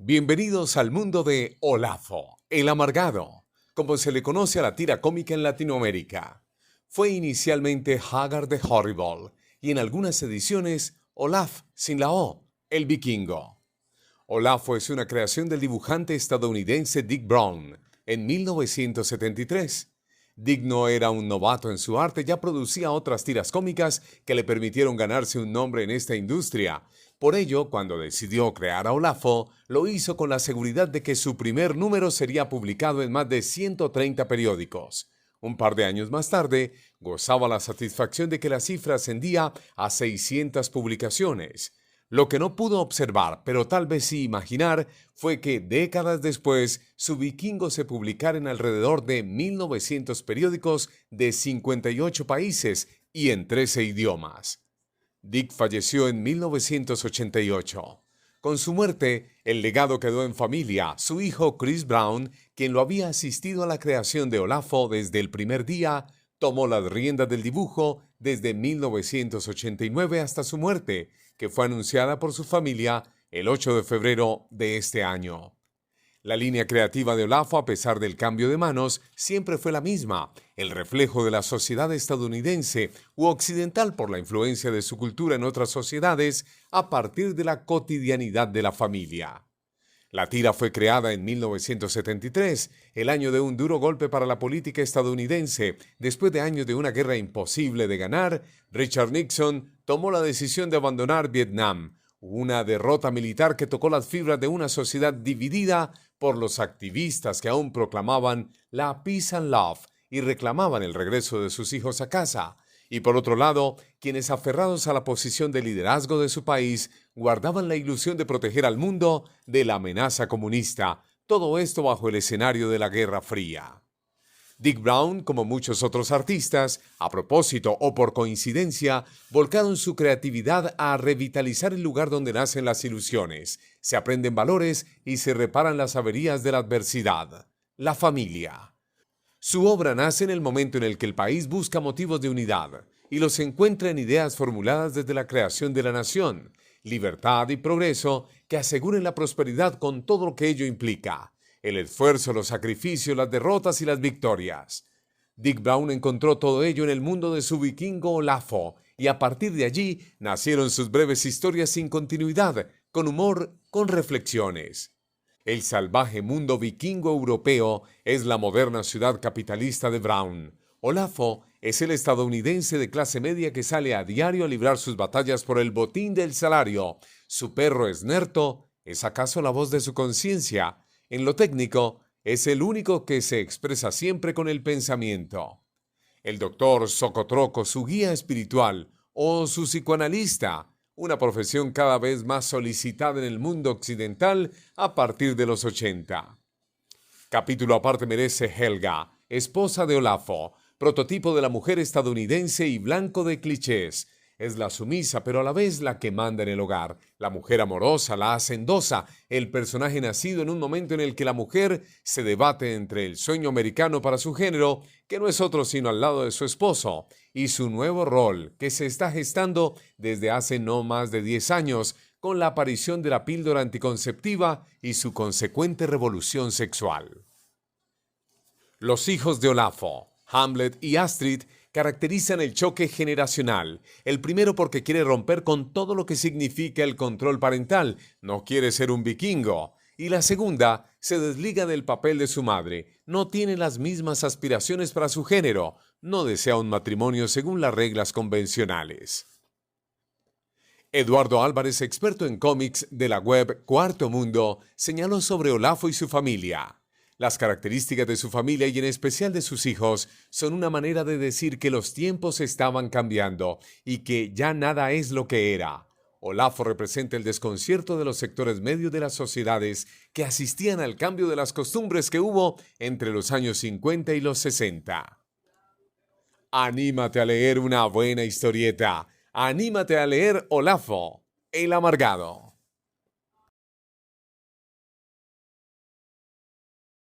Bienvenidos al mundo de Olafo, el amargado, como se le conoce a la tira cómica en Latinoamérica. Fue inicialmente Haggard the Horrible y en algunas ediciones Olaf sin la O, el vikingo. Olafo es una creación del dibujante estadounidense Dick Brown en 1973. Dick no era un novato en su arte, ya producía otras tiras cómicas que le permitieron ganarse un nombre en esta industria. Por ello, cuando decidió crear a Olafo, lo hizo con la seguridad de que su primer número sería publicado en más de 130 periódicos. Un par de años más tarde, gozaba la satisfacción de que la cifra ascendía a 600 publicaciones. Lo que no pudo observar, pero tal vez sí imaginar, fue que décadas después su vikingo se publicara en alrededor de 1900 periódicos de 58 países y en 13 idiomas. Dick falleció en 1988. Con su muerte, el legado quedó en familia. Su hijo Chris Brown, quien lo había asistido a la creación de Olafo desde el primer día, tomó las riendas del dibujo desde 1989 hasta su muerte, que fue anunciada por su familia el 8 de febrero de este año. La línea creativa de Olafo, a pesar del cambio de manos, siempre fue la misma, el reflejo de la sociedad estadounidense u occidental por la influencia de su cultura en otras sociedades a partir de la cotidianidad de la familia. La tira fue creada en 1973, el año de un duro golpe para la política estadounidense. Después de años de una guerra imposible de ganar, Richard Nixon tomó la decisión de abandonar Vietnam, una derrota militar que tocó las fibras de una sociedad dividida por los activistas que aún proclamaban la peace and love y reclamaban el regreso de sus hijos a casa, y por otro lado, quienes aferrados a la posición de liderazgo de su país guardaban la ilusión de proteger al mundo de la amenaza comunista, todo esto bajo el escenario de la Guerra Fría. Dick Brown, como muchos otros artistas, a propósito o por coincidencia, volcaron su creatividad a revitalizar el lugar donde nacen las ilusiones, se aprenden valores y se reparan las averías de la adversidad, la familia. Su obra nace en el momento en el que el país busca motivos de unidad y los encuentra en ideas formuladas desde la creación de la nación, libertad y progreso que aseguren la prosperidad con todo lo que ello implica, el esfuerzo, los sacrificios, las derrotas y las victorias. Dick Brown encontró todo ello en el mundo de su vikingo Olafo y a partir de allí nacieron sus breves historias sin continuidad, con humor, con reflexiones. El salvaje mundo vikingo europeo es la moderna ciudad capitalista de Brown. Olafo es el estadounidense de clase media que sale a diario a librar sus batallas por el botín del salario. Su perro Snerto es acaso la voz de su conciencia. En lo técnico, es el único que se expresa siempre con el pensamiento. El doctor Socotroco, su guía espiritual, o su psicoanalista, una profesión cada vez más solicitada en el mundo occidental a partir de los 80. Capítulo aparte merece Helga, esposa de Olafo, prototipo de la mujer estadounidense y blanco de clichés. Es la sumisa, pero a la vez la que manda en el hogar, la mujer amorosa, la hacendosa, el personaje nacido en un momento en el que la mujer se debate entre el sueño americano para su género, que no es otro sino al lado de su esposo, y su nuevo rol, que se está gestando desde hace no más de 10 años, con la aparición de la píldora anticonceptiva y su consecuente revolución sexual. Los hijos de Olafo, Hamlet y Astrid, caracterizan el choque generacional. El primero porque quiere romper con todo lo que significa el control parental, no quiere ser un vikingo. Y la segunda se desliga del papel de su madre, no tiene las mismas aspiraciones para su género, no desea un matrimonio según las reglas convencionales. Eduardo Álvarez, experto en cómics de la web Cuarto Mundo, señaló sobre Olafo y su familia. Las características de su familia y en especial de sus hijos son una manera de decir que los tiempos estaban cambiando y que ya nada es lo que era. Olafo representa el desconcierto de los sectores medios de las sociedades que asistían al cambio de las costumbres que hubo entre los años 50 y los 60. Anímate a leer una buena historieta. Anímate a leer Olafo, el amargado.